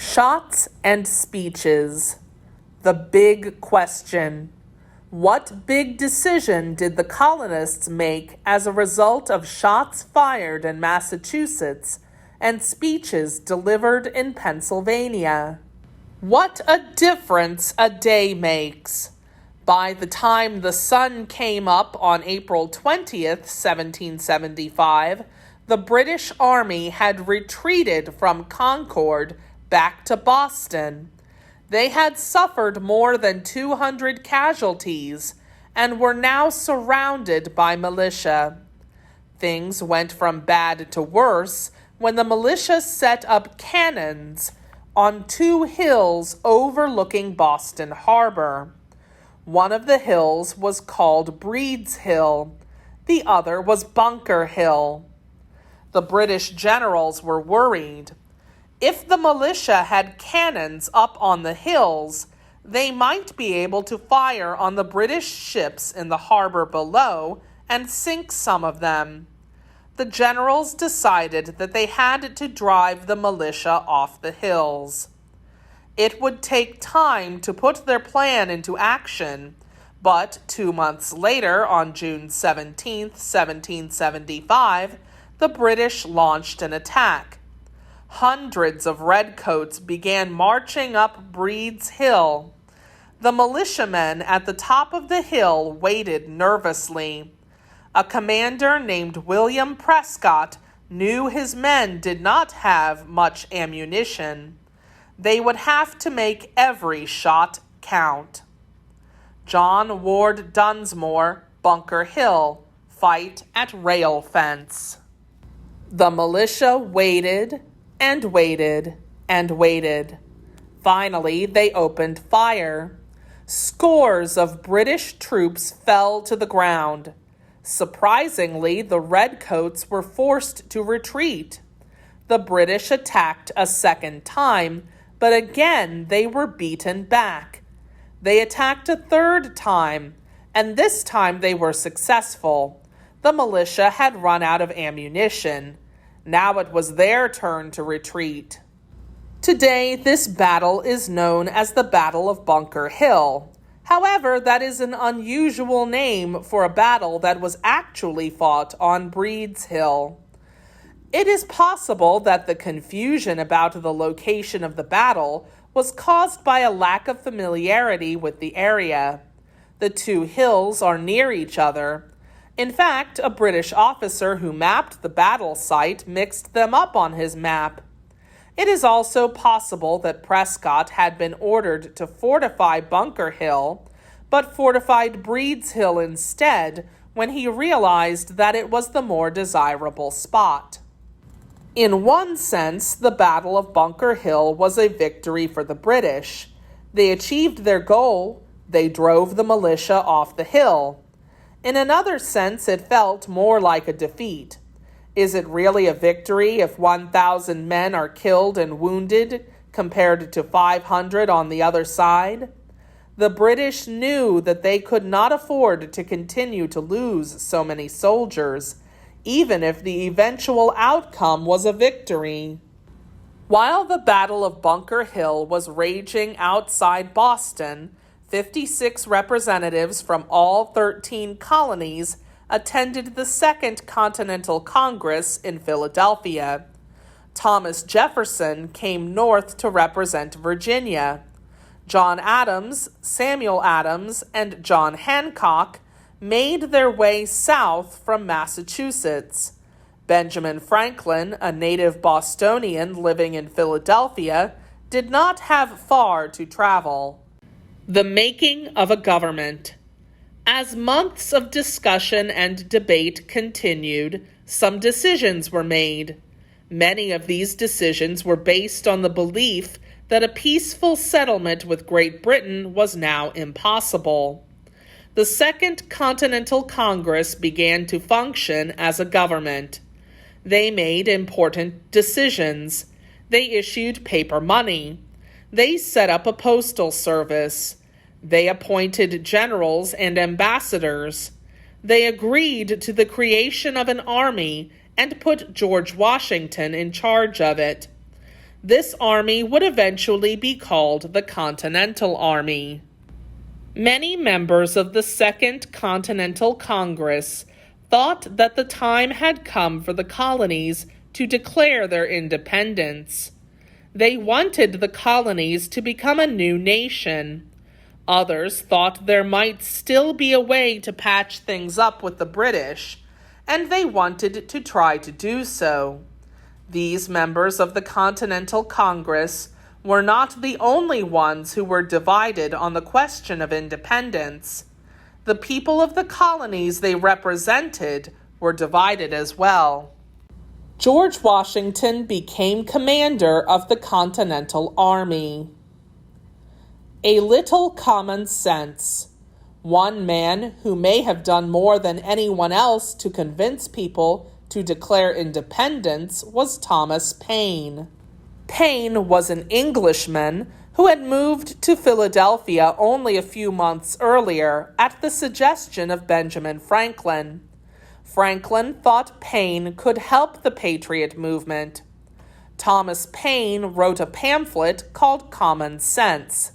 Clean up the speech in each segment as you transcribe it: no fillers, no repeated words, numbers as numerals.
Shots and speeches. The big question. What big decision did the colonists make as a result of shots fired in Massachusetts and speeches delivered in Pennsylvania? What a difference a day makes. By the time the sun came up on April 20th, 1775, the British Army had retreated from Concord back to Boston. They had suffered more than 200 casualties and were now surrounded by militia. Things went from bad to worse when the militia set up cannons on two hills overlooking Boston Harbor. One of the hills was called Breed's Hill. The other was Bunker Hill. The British generals were worried. If the militia had cannons up on the hills, they might be able to fire on the British ships in the harbor below and sink some of them. The generals decided that they had to drive the militia off the hills. It would take time to put their plan into action, but 2 months later, on June 17, 1775, the British launched an attack. Hundreds of redcoats began marching up Breed's Hill. The militiamen at the top of the hill waited nervously. A commander named William Prescott knew his men did not have much ammunition. They would have to make every shot count. John Ward Dunsmore, Bunker Hill, fight at rail fence. The militia waited and waited and waited. Finally, they opened fire. Scores of British troops fell to the ground. Surprisingly, the redcoats were forced to retreat. The British attacked a second time, but again they were beaten back. They attacked a third time, and this time they were successful. The militia had run out of ammunition. Now it was their turn to retreat. Today, this battle is known as the Battle of Bunker Hill. However, that is an unusual name for a battle that was actually fought on Breed's Hill. It is possible that the confusion about the location of the battle was caused by a lack of familiarity with the area. The two hills are near each other. In fact, a British officer who mapped the battle site mixed them up on his map. It is also possible that Prescott had been ordered to fortify Bunker Hill, but fortified Breed's Hill instead when he realized that it was the more desirable spot. In one sense, the Battle of Bunker Hill was a victory for the British. They achieved their goal. They drove the militia off the hill. In another sense, it felt more like a defeat. Is it really a victory if 1,000 men are killed and wounded compared to 500 on the other side? The British knew that they could not afford to continue to lose so many soldiers, even if the eventual outcome was a victory. While the Battle of Bunker Hill was raging outside Boston, 56 representatives from all 13 colonies attended the Second Continental Congress in Philadelphia. Thomas Jefferson came north to represent Virginia. John Adams, Samuel Adams, and John Hancock made their way south from Massachusetts. Benjamin Franklin, a native Bostonian living in Philadelphia, did not have far to travel. The making of a government. As months of discussion and debate continued, some decisions were made. Many of these decisions were based on the belief that a peaceful settlement with Great Britain was now impossible. The Second Continental Congress began to function as a government. They made important decisions. They issued paper money. They set up a postal service. They appointed generals and ambassadors. They agreed to the creation of an army and put George Washington in charge of it. This army would eventually be called the Continental Army. Many members of the Second Continental Congress thought that the time had come for the colonies to declare their independence. They wanted the colonies to become a new nation. Others thought there might still be a way to patch things up with the British, and they wanted to try to do so. These members of the Continental Congress were not the only ones who were divided on the question of independence. The people of the colonies they represented were divided as well. George Washington became commander of the Continental Army. A little common sense. One man who may have done more than anyone else to convince people to declare independence was Thomas Paine. Paine was an Englishman who had moved to Philadelphia only a few months earlier at the suggestion of Benjamin Franklin. Franklin thought Paine could help the Patriot movement. Thomas Paine wrote a pamphlet called Common Sense.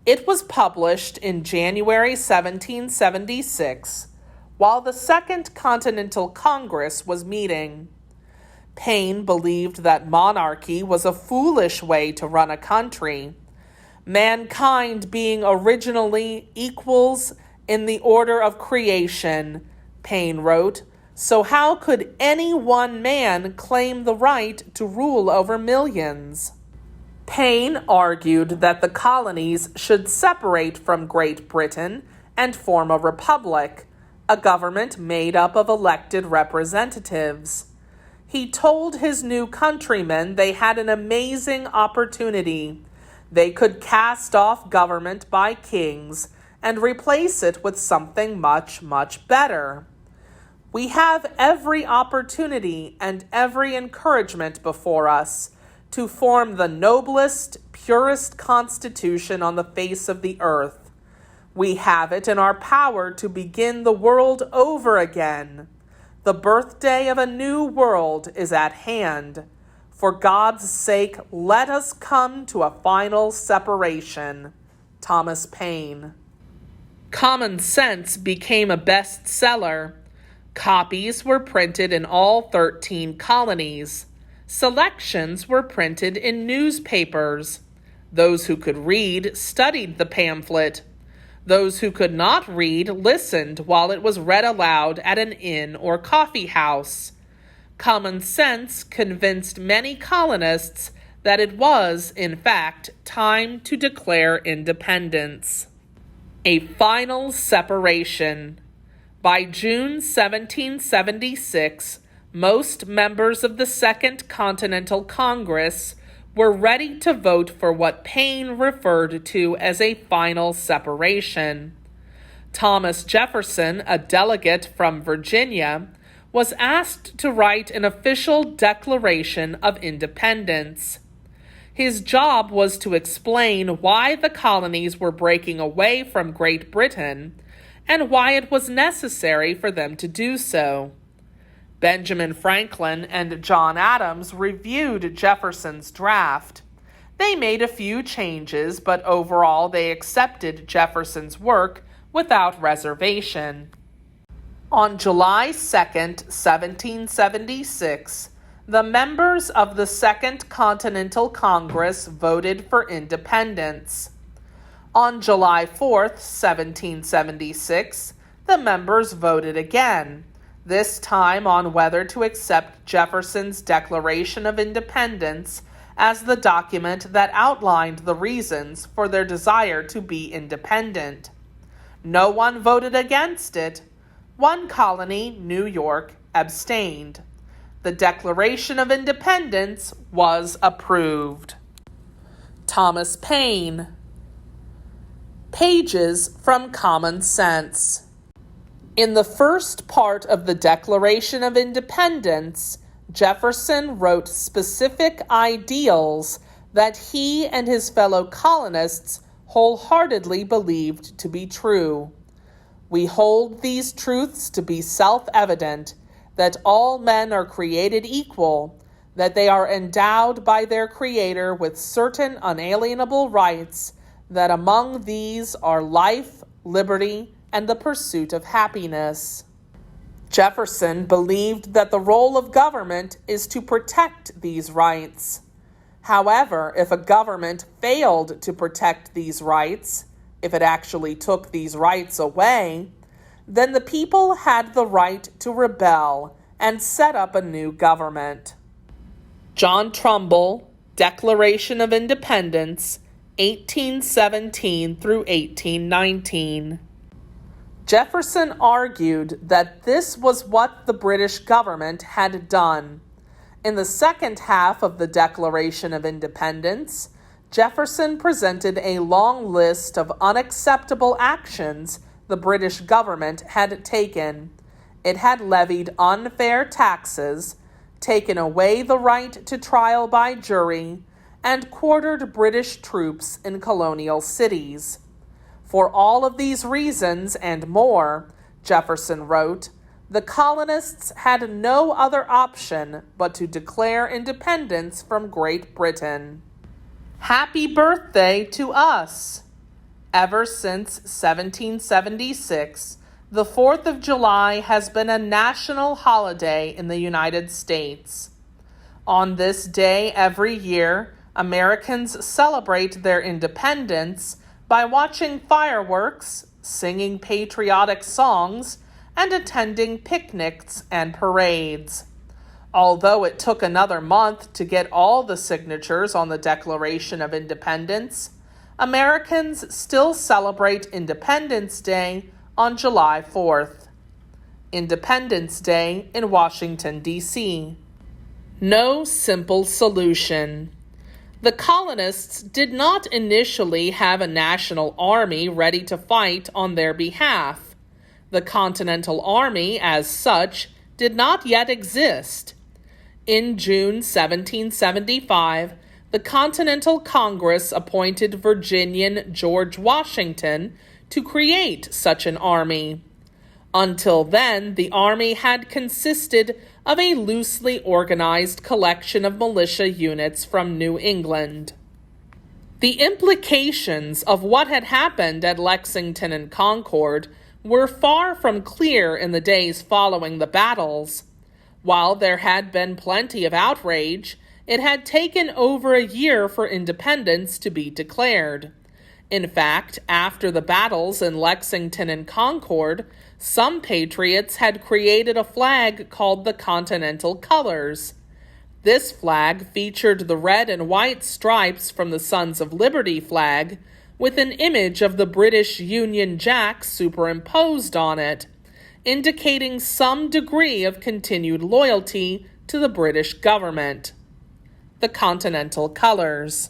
It was published in January 1776, while the Second Continental Congress was meeting. Paine believed that monarchy was a foolish way to run a country. Mankind being originally equals in the order of creation, Paine wrote, so how could any one man claim the right to rule over millions? Paine argued that the colonies should separate from Great Britain and form a republic, a government made up of elected representatives. He told his new countrymen they had an amazing opportunity. They could cast off government by kings and replace it with something much, much better. We have every opportunity and every encouragement before us to form the noblest, purest constitution on the face of the earth. We have it in our power to begin the world over again. The birthday of a new world is at hand. For God's sake, let us come to a final separation. Thomas Paine. Common Sense became a bestseller. Copies were printed in all 13 colonies. Selections were printed in newspapers. Those who could read studied the pamphlet. Those who could not read listened while it was read aloud at an inn or coffee house. Common Sense convinced many colonists that it was, in fact, time to declare independence. A final separation. By June 1776, most members of the Second Continental Congress were ready to vote for what Paine referred to as a final separation. Thomas Jefferson, a delegate from Virginia, was asked to write an official declaration of independence. His job was to explain why the colonies were breaking away from Great Britain and why it was necessary for them to do so. Benjamin Franklin and John Adams reviewed Jefferson's draft. They made a few changes, but overall they accepted Jefferson's work without reservation. On July 2, 1776, the members of the Second Continental Congress voted for independence. On July 4, 1776, the members voted again, this time on whether to accept Jefferson's Declaration of Independence as the document that outlined the reasons for their desire to be independent. No one voted against it. One colony, New York, abstained. The Declaration of Independence was approved. Thomas Paine. Pages from Common Sense. In the first part of the Declaration of Independence, Jefferson wrote specific ideals that he and his fellow colonists wholeheartedly believed to be true. We hold these truths to be self-evident, that all men are created equal, that they are endowed by their Creator with certain unalienable rights, that among these are life, liberty, and the pursuit of happiness. Jefferson believed that the role of government is to protect these rights. However, if a government failed to protect these rights, if it actually took these rights away, then the people had the right to rebel and set up a new government. John Trumbull, Declaration of Independence, 1817 through 1819. Jefferson argued that this was what the British government had done. In the second half of the Declaration of Independence, Jefferson presented a long list of unacceptable actions the British government had taken. It had levied unfair taxes, taken away the right to trial by jury, and quartered British troops in colonial cities. For all of these reasons and more, Jefferson wrote, the colonists had no other option but to declare independence from Great Britain. Happy birthday to us! Ever since 1776, the 4th of July has been a national holiday in the United States. On this day every year, Americans celebrate their independence by watching fireworks, singing patriotic songs, and attending picnics and parades. Although it took another month to get all the signatures on the Declaration of Independence, Americans still celebrate Independence Day on July 4th. Independence Day in Washington, D.C. No simple solution. The colonists did not initially have a national army ready to fight on their behalf. The Continental Army, as such, did not yet exist. In June 1775, the Continental Congress appointed Virginian George Washington to create such an army. Until then, the army had consisted of a loosely organized collection of militia units from New England. The implications of what had happened at Lexington and Concord were far from clear in the days following the battles. While there had been plenty of outrage, it had taken over a year for independence to be declared. In fact, after the battles in Lexington and Concord, some patriots had created a flag called the Continental Colors. This flag featured the red and white stripes from the Sons of Liberty flag, with an image of the British Union Jack superimposed on it, indicating some degree of continued loyalty to the British government. The Continental Colors.